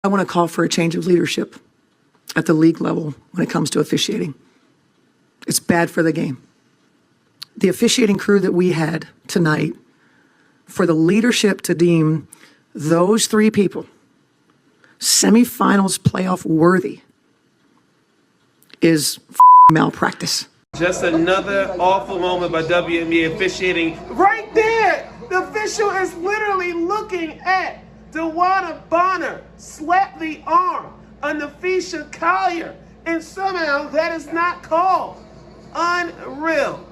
I want to call for a change of leadership at the league level when it comes to officiating. It's bad for the game. The officiating crew that we had tonight, for the leadership to deem those three people semifinals playoff worthy is malpractice. Just another awful moment by WNBA officiating. Right there! The official is literally looking at DeWanna Bonner slap the arm on Nafisha Collier, and somehow that is not called. Unreal.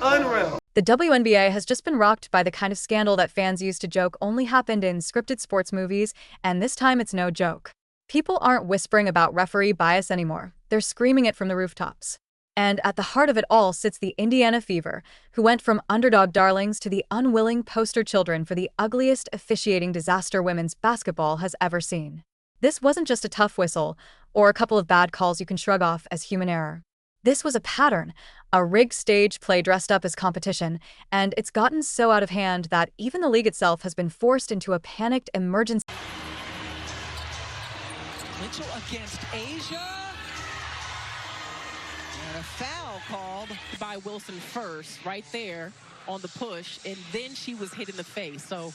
Unreal. The WNBA has just been rocked by the kind of scandal that fans used to joke only happened in scripted sports movies, and this time it's no joke. People aren't whispering about referee bias anymore. They're screaming it from the rooftops. And at the heart of it all sits the Indiana Fever, who went from underdog darlings to the unwilling poster children for the ugliest officiating disaster women's basketball has ever seen. This wasn't just a tough whistle or a couple of bad calls you can shrug off as human error. This was a pattern, a rigged stage play dressed up as competition, and it's gotten so out of hand that even the league itself has been forced into a panicked emergency. Mitchell against Asia. And a foul called by Wilson first, right there on the push, and then she was hit in the face. So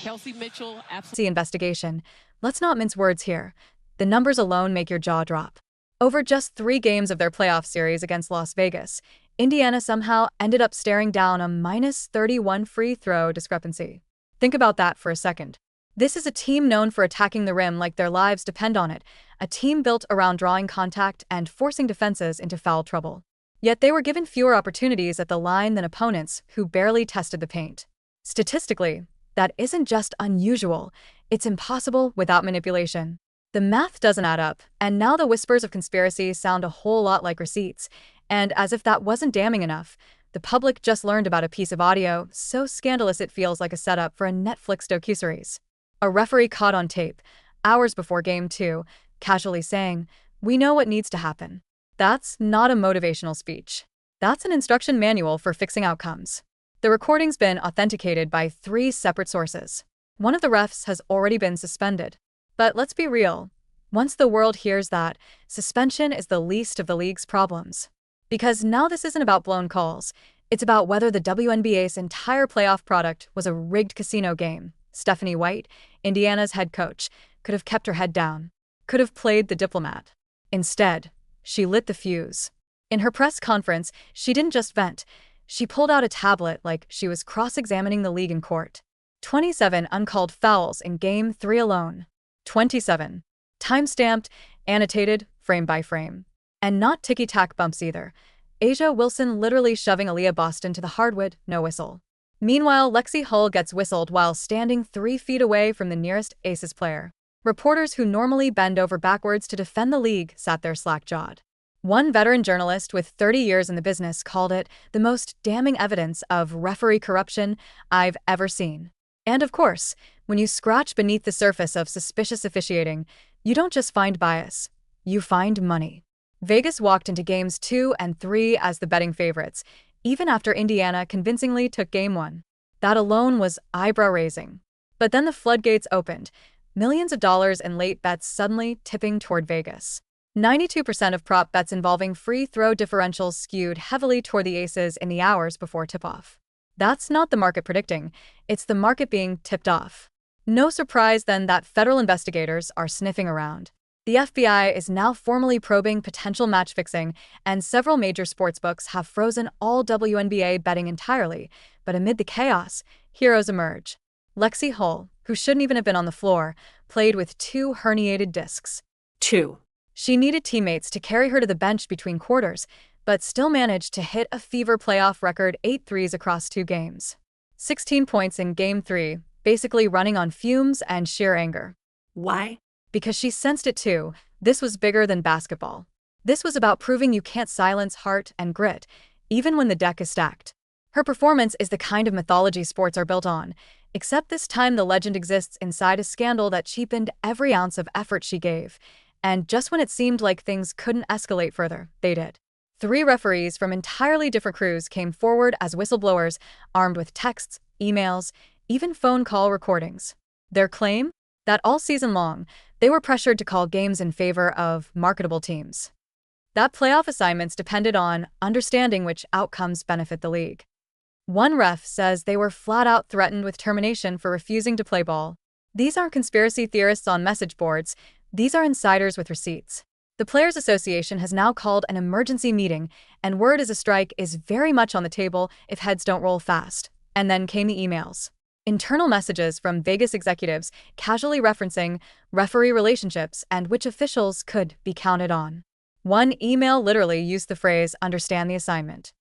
Kelsey Mitchell absolutely. Investigation. Let's not mince words here. The numbers alone make your jaw drop. Over just 3 games of their playoff series against Las Vegas, Indiana somehow ended up staring down a -31 free throw discrepancy. Think about that for a second. This is a team known for attacking the rim like their lives depend on it, a team built around drawing contact and forcing defenses into foul trouble. Yet they were given fewer opportunities at the line than opponents who barely tested the paint. Statistically, that isn't just unusual, it's impossible without manipulation. The math doesn't add up, and now the whispers of conspiracy sound a whole lot like receipts. And as if that wasn't damning enough, the public just learned about a piece of audio so scandalous it feels like a setup for a Netflix docuseries. A referee caught on tape, hours before Game 2, casually saying, "We know what needs to happen." That's not a motivational speech. That's an instruction manual for fixing outcomes. The recording's been authenticated by 3 separate sources. One of the refs has already been suspended. But let's be real. Once the world hears that, suspension is the least of the league's problems. Because now this isn't about blown calls. It's about whether the WNBA's entire playoff product was a rigged casino game. Stephanie White, Indiana's head coach, could have kept her head down, could have played the diplomat. Instead, she lit the fuse. In her press conference, she didn't just vent. She pulled out a tablet like she was cross-examining the league in court. 27 uncalled fouls in Game 3 alone. 27. Time-stamped, annotated, frame by frame. And not ticky-tack bumps either. Asia Wilson literally shoving Aaliyah Boston to the hardwood, no whistle. Meanwhile, Lexi Hull gets whistled while standing 3 feet away from the nearest Aces player. Reporters who normally bend over backwards to defend the league sat there slack-jawed. One veteran journalist with 30 years in the business called it the most damning evidence of referee corruption I've ever seen. And of course, when you scratch beneath the surface of suspicious officiating, you don't just find bias, you find money. Vegas walked into Games 2 and 3 as the betting favorites, even after Indiana convincingly took Game 1. That alone was eyebrow-raising. But then the floodgates opened, millions of dollars in late bets suddenly tipping toward Vegas. 92% of prop bets involving free throw differentials skewed heavily toward the Aces in the hours before tip-off. That's not the market predicting, it's the market being tipped off. No surprise then that federal investigators are sniffing around. The FBI is now formally probing potential match fixing, and several major sportsbooks have frozen all WNBA betting entirely. But amid the chaos, heroes emerge. Lexi Hull, who shouldn't even have been on the floor, played with 2 herniated discs. 2. She needed teammates to carry her to the bench between quarters, but still managed to hit a Fever playoff record 8 threes across 2 games. 16 points in Game 3, basically running on fumes and sheer anger. Why? Because she sensed it too. This was bigger than basketball. This was about proving you can't silence heart and grit, even when the deck is stacked. Her performance is the kind of mythology sports are built on, except this time the legend exists inside a scandal that cheapened every ounce of effort she gave. And just when it seemed like things couldn't escalate further, they did. 3 referees from entirely different crews came forward as whistleblowers, armed with texts, emails, even phone call recordings. Their claim? That all season long, They were pressured to call games in favor of marketable teams. That playoff assignments depended on understanding which outcomes benefit the league. One ref says they were flat out threatened with termination for refusing to play ball. These aren't conspiracy theorists on message boards, these are insiders with receipts. The Players Association has now called an emergency meeting, and word is a strike is very much on the table if heads don't roll fast. And then came the emails. Internal messages from Vegas executives casually referencing referee relationships and which officials could be counted on. One email literally used the phrase, "understand the assignment."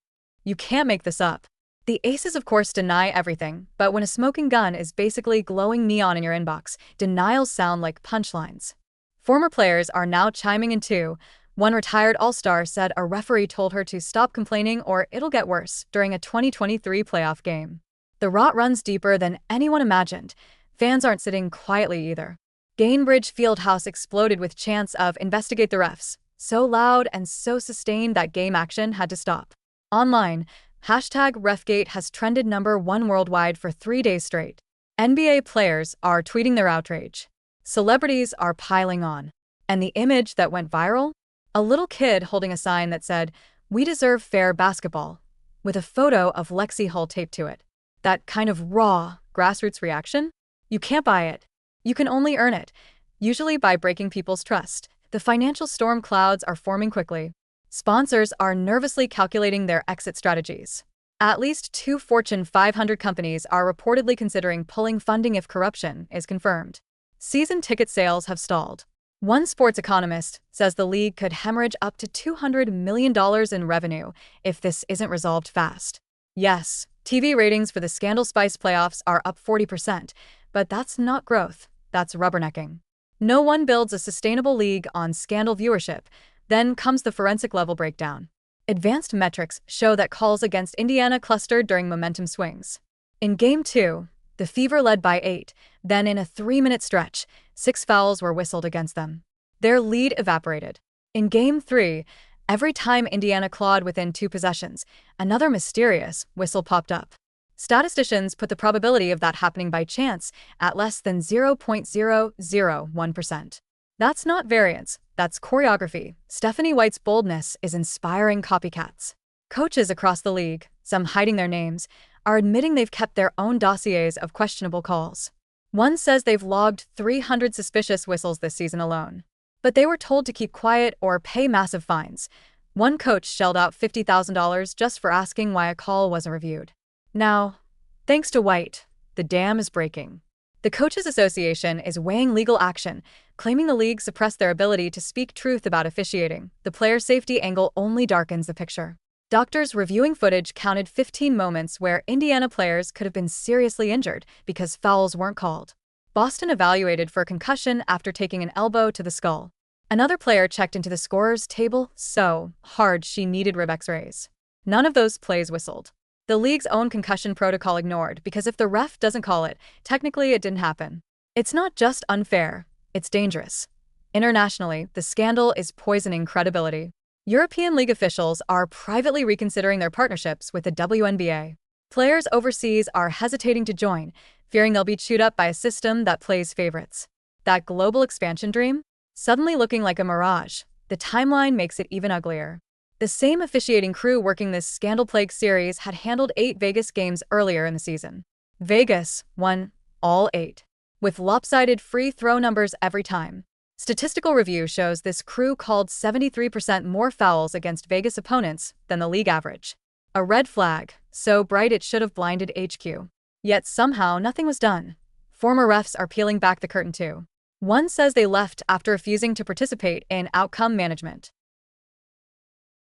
You can't make this up. The aces, of course, deny everything, but when a smoking gun is basically glowing neon in your inbox, denials sound like punchlines. Former players are now chiming in too. One retired all-star said a referee told her to stop complaining or it'll get worse during a 2023 playoff game. The rot runs deeper than anyone imagined. Fans aren't sitting quietly either. Gainbridge Fieldhouse exploded with chants of "investigate the refs," so loud and so sustained that game action had to stop. Online, #Refgate has trended #1 worldwide for 3 days straight. NBA players are tweeting their outrage. Celebrities are piling on. And the image that went viral? A little kid holding a sign that said, "We deserve fair basketball," with a photo of Lexi Hull taped to it. That kind of raw, grassroots reaction? You can't buy it. You can only earn it, usually by breaking people's trust. The financial storm clouds are forming quickly. Sponsors are nervously calculating their exit strategies. At least 2 Fortune 500 companies are reportedly considering pulling funding if corruption is confirmed. Season ticket sales have stalled. One sports economist says the league could hemorrhage up to $200 million in revenue if this isn't resolved fast. Yes, TV ratings for the scandal-spiced playoffs are up 40%, but that's not growth, that's rubbernecking. No one builds a sustainable league on scandal viewership. Then comes the forensic level breakdown. Advanced metrics show that calls against Indiana clustered during momentum swings. In Game 2, the Fever led by 8, then in a 3-minute stretch, 6 fouls were whistled against them. Their lead evaporated. In Game 3, every time Indiana clawed within 2 possessions, another mysterious whistle popped up. Statisticians put the probability of that happening by chance at less than 0.001%. That's not variance, that's choreography. Stephanie White's boldness is inspiring copycats. Coaches across the league, some hiding their names, are admitting they've kept their own dossiers of questionable calls. One says they've logged 300 suspicious whistles this season alone. But they were told to keep quiet or pay massive fines. One coach shelled out $50,000 just for asking why a call wasn't reviewed. Now, thanks to White, the dam is breaking. The Coaches Association is weighing legal action, claiming the league suppressed their ability to speak truth about officiating. The player safety angle only darkens the picture. Doctors reviewing footage counted 15 moments where Indiana players could have been seriously injured because fouls weren't called. Boston evaluated for concussion after taking an elbow to the skull. Another player checked into the scorer's table so hard she needed rib x-rays. None of those plays whistled. The league's own concussion protocol ignored because if the ref doesn't call it, technically it didn't happen. It's not just unfair, it's dangerous. Internationally, the scandal is poisoning credibility. European League officials are privately reconsidering their partnerships with the WNBA. Players overseas are hesitating to join, fearing they'll be chewed up by a system that plays favorites. That global expansion dream? Suddenly looking like a mirage. The timeline makes it even uglier. The same officiating crew working this scandal-plagued series had handled 8 Vegas games earlier in the season. Vegas won all 8, with lopsided free throw numbers every time. Statistical review shows this crew called 73% more fouls against Vegas opponents than the league average. A red flag, so bright it should have blinded HQ. Yet somehow nothing was done. Former refs are peeling back the curtain too. One says they left after refusing to participate in outcome management.